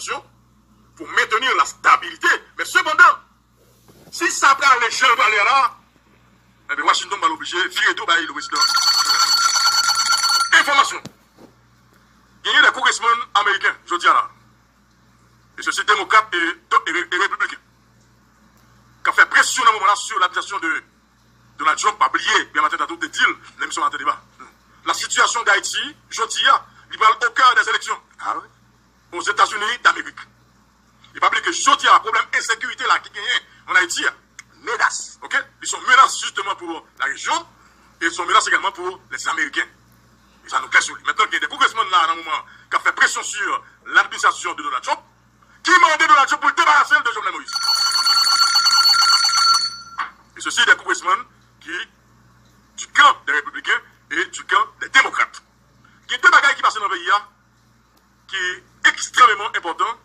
population pour maintenir la stabilité. Mais cependant, si ça prend les gens là, eh bien Washington va l'obliger, virer tout le président. Information. Il y a des congressmen américains, je dis là. Et ceci démocrate et républicain. Qui a fait pression dans ce moment-là sur l'administration de Donald Trump, pas oublier, bien matin dans tout détail, l'émission matin débat. La situation d'Haïti, je dis, il va au cœur des élections. Ah oui? Aux États-Unis d'Amérique. Il va oublier que je dis, le problème d'insécurité là qui gagne en Haïti, menace. Ok? Ils sont menaces justement pour la région et ils sont menaces également pour les Américains. Et ça nous casse sur lui. Maintenant, il y a des congressmen là, dans un moment, qui ont fait pression sur l'administration de Donald Trump, qui demandait Donald Trump pour débarrasser de Jovenel Moïse. Et ceci, des congressmen du camp des républicains et du camp des démocrates. Il y a deux bagages qui passent dans le pays qui est extrêmement important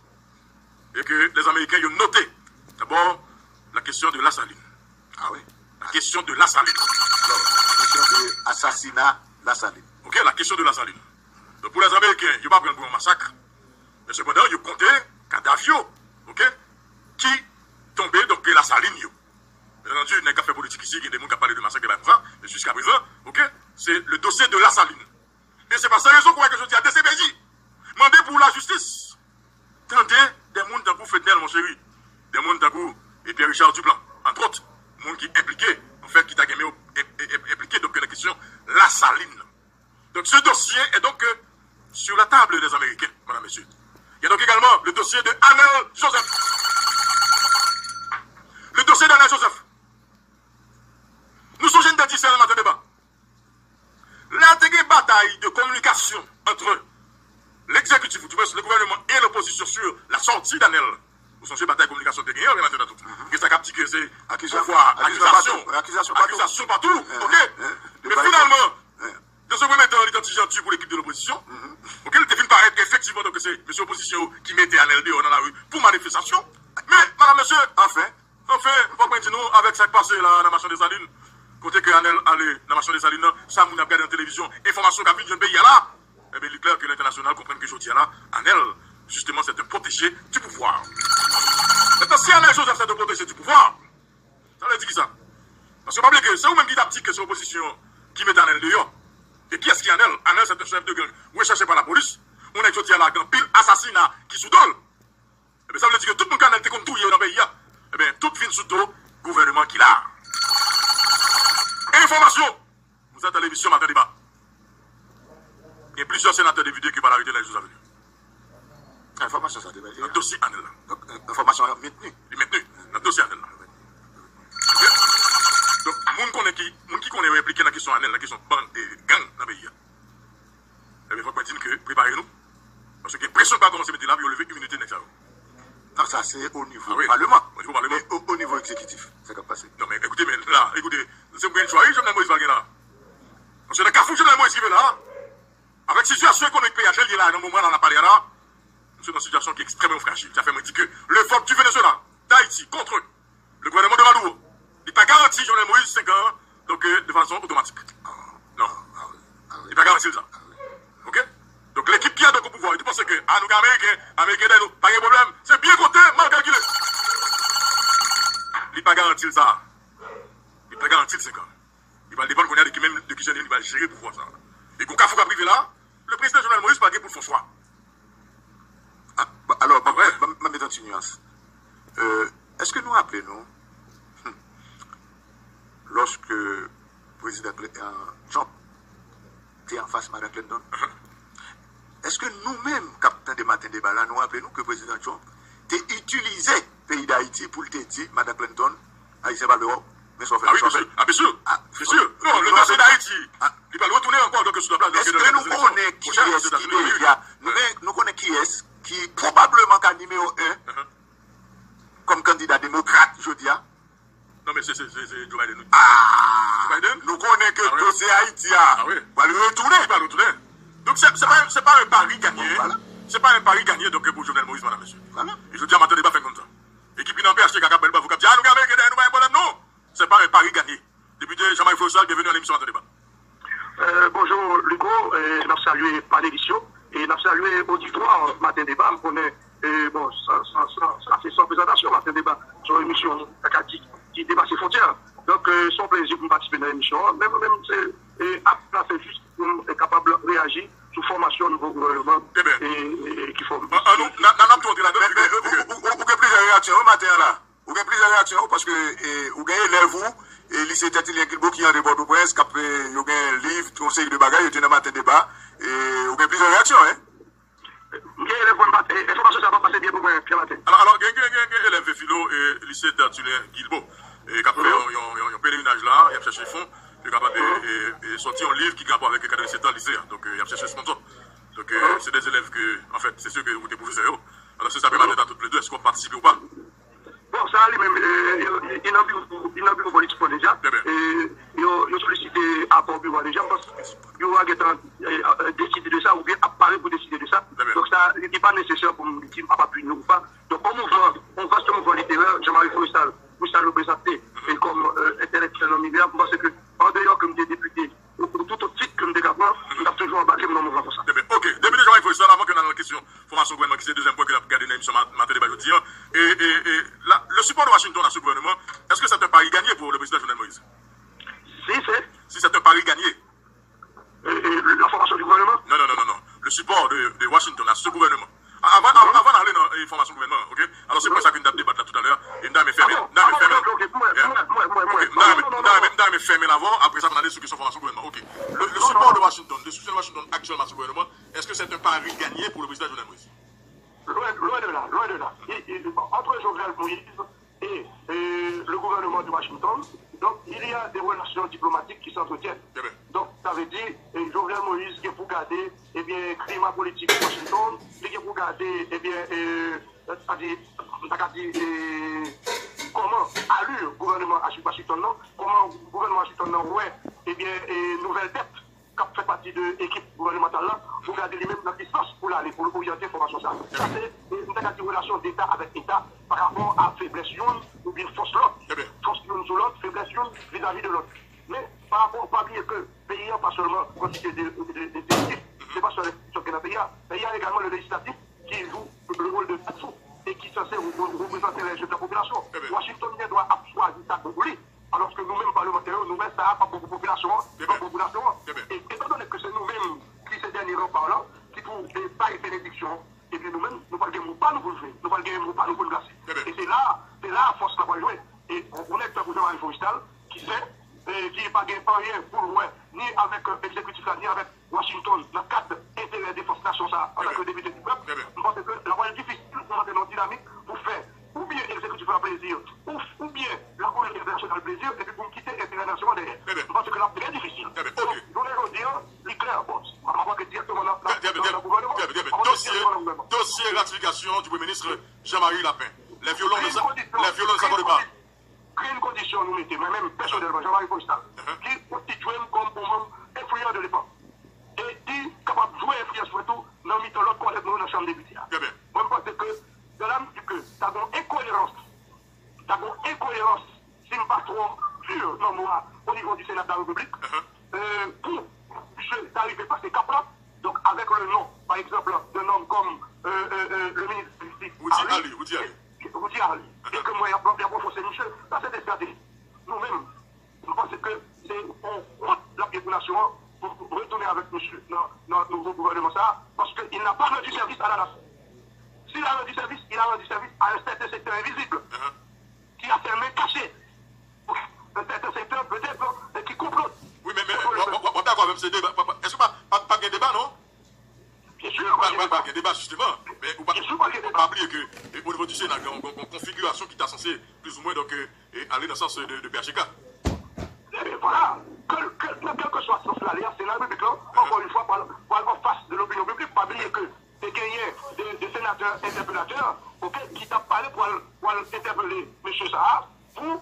et que les Américains ont noté. D'abord, la question de la saline. Ah oui? La question de la saline. Alors, la question de l'assassinat de la saline. Ok, la question de la saline. Donc pour les Américains, ils ne vont pas prendre pour un massacre. Mais cependant, ils comptent Kadhafi, ok, qui tombait donc la saline. Bien entendu, il n'y a pas fait politique ici, il y a des gens qui ont parlé de massacre, mais jusqu'à présent, ok, c'est le dossier de la saline. Et c'est pas sa raison pour laquelle je dis à DCPJ, demandez pour la justice. Tendez des gens dans vous Fednel, mon chéri, des gens dans vous et Pierre-Richard Duplan, entre autres, des gens qui sont impliqués, en fait, qui sont impliqués donc la question la saline. Donc ce dossier est donc sur la table des Américains, madame, messieurs. Il y a donc également le dossier de Anel Joseph. Le dossier d'Anel Joseph. Nous sommes jeunes de 10 ans dans le débat. La bataille de communication entre l'exécutif, le gouvernement et l'opposition sur la sortie d'Anel. Vous songez bataille de communication de guerre, bien entendu. Et ça capte que c'est accusation partout. Ok? Mais finalement, dans ce moment, il est gentil pour l'équipe de l'opposition. Ok, il devine paraître effectivement que c'est M. Opposition qui mettait Anel dehors dans la rue pour manifestation. Mais, madame, monsieur, enfin, vous pouvez nous avec ce qui passe là dans la marche des Salines. Côté que Anel allait dans la marche des Salines, ça, vous avez regardé en télévision, information qu'a vu du pays là. Eh bien, il est clair que l'international comprenne que je dis là, Anel, justement, c'est de protéger du pouvoir. Maintenant, si Anel Joseph, c'est de protéger du pouvoir, ça veut dire qui ça? Parce que vous que c'est vous-même qui t'a dit que c'est l'opposition qui met Anel dehors. Et qui est-ce qui est Anel? Anel, c'est un chef de gang recherché par la police. On est dit à la gang, pile assassinat qui sous dol. Eh bien, ça veut dire que tout le monde qui a été comme tout dans le pays, eh bien, tout vient sous dos gouvernement qui l'a. Information! Vous êtes à l'émission Matin Débat. Il y a plusieurs sénateurs de vidéos qui vont arrêter les jours à venir. Information, ça devait Le dossier Anel. Donc, information maintenue. Il est maintenu. Le dossier Anel. Donc, les gens qui sont impliqués dans la question Anel, dans la question gang dans le pays, eh bien, il faut qu'on dise que préparez-nous. Parce que la pression pas commencer à mettre là, puis on lever immunité next. Non, ça c'est au niveau parlement. Au niveau parlement. Mais au niveau exécutif, c'est comme passé. Non, mais écoutez, c'est bien choisi, Jovenel Moïse va là. Parce que dans le cas où Jovenel Moïse qui est là, avec la situation économique PHL, il est là, dans le moment où on a parlé là, c'est une situation qui est extrêmement fragile. Ça fait me dire que le vote du Venezuela, d'Haïti, contre le gouvernement de Maduro, il n'est pas garanti Jovenel Moïse 5 ans, donc de façon automatique. Non. Il n'est pas garanti ça. Ok? Donc l'équipe qui a donc au pouvoir, il pense que nous Américains, nous, pas de problème, c'est bien compté, mal calculé. Il n'est pas garanti ça. Il n'est pas garanti 5 ans. Il va dépendre qu'on a de qui gérer, il va gérer le pouvoir ça. Et qu'on a privé là, le président Jovenel Moïse pas pour son choix. Alors, je vais mettre une nuance. Est-ce que nous rappelons, lorsque le président Trump était en face de Mme Clinton, est-ce que nous-mêmes, capitaine de matin débat là, nous rappelons que le président Trump a utilisé le pays d'Haïti pour le dire Mme Clinton, Haïtien va l'Europe, mais ça fait bien sûr. Bien sûr. Non, le dossier d'Haïti, il va le retourner encore donc sur la place. Est-ce que nous connaissons qui est déjà, nous connaissons qui est qui probablement est numéro 1 comme candidat démocrate, je dis. Non, mais c'est Joe Biden. Nous connaissons que le dossier Haïti va le retourner. Il va le retourner. Donc, c'est pas un pari gagné. Voilà. C'est pas un pari gagné donc, pour Jovenel Moïse, madame, monsieur. Voilà. Et je dis à matin débat fait comme ça. Équipe qui n'a pas acheté Kakabel, vous captez, nous avons un problème, non. C'est pas un pari gagné. Député Jean-Marie Fossal, bienvenue à l'émission Matin débat. Bonjour, Lugo, je salue par l'édition et je salue l'auditoire Matin débat. Je connais et bon, ça fait sans présentation, c'est un débat sur une émission qui dépasse les frontières. Donc, son plaisir pour participer dans l'émission. Même c'est après, juste pour être capable de réagir sous formation au nouveau gouvernement qui forme. Vous avez plusieurs réactions au matin là. Vous avez plusieurs réactions parce que vous avez l'air vous, et lycée Tertulien Kilbo qui est en débord de presse, qui a un livre, conseil de bagaille, il y a un matin débat, et vous avez plusieurs réactions, hein? L'information, ça va passer bien pour moi, Pierre Matin. Alors, il y a un élève philo et lycée Tertulien Kilbo, et qui a fait un pèlerinage là, il a cherché fonds, il a capable de sortir un livre qui est rapport avec le cadre de 7 ans lycée, donc il a cherché sponsor. Donc, c'est des élèves que, en fait, c'est sûr que vous êtes professeurs. Alors, c'est ça permet à toutes les deux, est-ce qu'on participe ou pas? Bon, ça allait même, il y a un bureau politique déjà, et il a sollicité apport bureau déjà, parce que le bureau a décidé de ça, ou bien apparaît pour décider de ça. Donc ça n'est pas nécessaire pour me dire pas plus ou pas. Donc au mouvement, on va sur le mouvement littéraire, Jean-Marie Forestal, vous ça le présenter, et comme intellectuel non migrant, parce que en dehors comme des députés, ou tout autre titre comme des capables, on a toujours embarqué dans le mouvement pour ça. Ok, député Jean-Marie Forestal, avant qu'on ait la question, formation gouvernement, qui c'est le deuxième point que nous avons regardé dans l'émission matin débat aujourd'hui, et là, le support de Washington à ce gouvernement, est-ce que c'est un pari gagné pour le président Jovenel Moïse? Si c'est un pari gagné. La formation du gouvernement? Non. Le support de Washington à ce gouvernement. Avant d'aller dans les formations du gouvernement, ok? Alors c'est pour ça que nous avons débattu là tout à l'heure, et nous avons fermé l'avant, après ça on a allé sur la formation du gouvernement. Ok. Le support de Washington, le soutien de Washington actuellement à ce gouvernement, est-ce que c'est un pari gagné pour le président Jovenel Moïse? Loin de là. Entre Jovenel Moïse et le gouvernement de Washington, donc il y a des relations diplomatiques qui s'entretiennent. Donc ça veut dire Jovenel Moïse qui est pour garder le climat politique de Washington, qui est pour garder comment allure le gouvernement à Washington, comment le gouvernement Washington nouvelle tête qui fait partie de l'équipe gouvernementale là, pour garder lui-même la distance pour aller pour orienter formation ça. Ça c'est une relation d'État avec État par rapport à faiblesse une ou bien force l'autre. Force l'une sur l'autre, faiblesse une vis-à-vis de l'autre. Mais par rapport au papier que le pays n'a pas seulement quantité de députés, c'est pas seulement le pays, il y a également le législatif qui joue le rôle de Tatsou et qui est censé représenter les jeunes de la population. Washington doit choisir ça pour lui. Alors que nous-mêmes, parlementaires, nous-mêmes, ça n'a pas beaucoup de population. Et étant donné que c'est nous-mêmes qui, ces derniers rangs parlants, qui pour pas une bénédiction, et puis nous-mêmes, nous ne parlons pas nous pour le jouer, nous ne parlons pas nous pour le placer. Et c'est là la force qu'on va jouer. Et on est un gouvernement Forestal qui sait, qui n'est pas rien pour jouer, ni avec l'exécutif, ni avec Washington, dans le cadre intérêt des forces nationales, en tant que député du peuple. Je pense que la voie est difficile pour entrer dans la dynamique pour faire ou bien l'exécutif a plaisir, ou bien la communauté internationale plaisir, et puis pour quitter l'intérêt national derrière. Parce que là, c'est très difficile. Donc, je voulais dire, c'est clair, bon, on va directement dans le gouvernement. Dossier ratification du Premier ministre Jean-Marie Lapin. Les violons ne s'abordent pas. Créer une condition, nous mettons, moi-même personnellement, Jean-Marie Forestal, qui constitue comme membre influent de l'époque. Et qui est capable de jouer influence surtout dans l'autre collègue dans la Chambre des députés. Moi, je pense que de là, que tu as une incohérence. Tu as une incohérence, c'est pas trop pur, non, moi, au niveau du Sénat de la République, pour d'arriver à passer cap là. Donc, avec le nom, par exemple, d'un homme comme le ministre de la Justice, Woody Ali, et que moi, il y a professeur Michel, ça c'est des stratégies. Nous-mêmes, nous pensons que c'est la population pour retourner avec monsieur dans le nouveau gouvernement, ça, parce qu'il n'a pas rendu service à la nation. S'il a rendu service, il a rendu service à un certain secteur invisible, qui a fermé, caché. Un certain secteur peut-être qui complote. Oui, mais on d'accord même ce débat. Est-ce que pas de débat, non? Bien sûr. Pas de débat, justement. Mais on ne pas oublier qu'au niveau du Sénat, il y a une configuration qui est censée plus ou moins donc, aller dans le sens de PHK. Voilà. Quel que soit ce sens-là, c'est la République, encore une fois, en face de l'opinion publique, pas oublier que des gagnants des sénateurs interpellateurs qui t'a parlé pour interpeller M. Sahar pour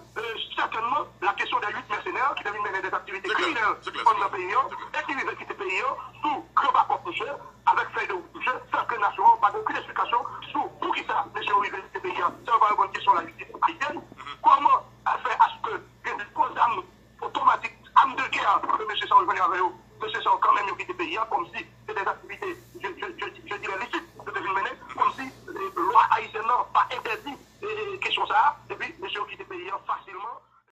certainement la question des 8 mercenaires qui deviennent mener des activités criminelles dans le pays et qui veulent quitter le pays sous gros backup monsieur, avec fait de monsieur, sans que nation, pas d'aucune explication sous pour qui ça, M. Olivier, ce pays, c'est une bonne question de la justice haïtienne. Comment faire à ce que des causes d'armes automatiques, armes de guerre, que M. Sahar venir avec eux, M. Sahar quand même quitter le pays, comme si c'était des activités, je dirais licites, de devenir menées, comme si les lois ça, et puis monsieur qui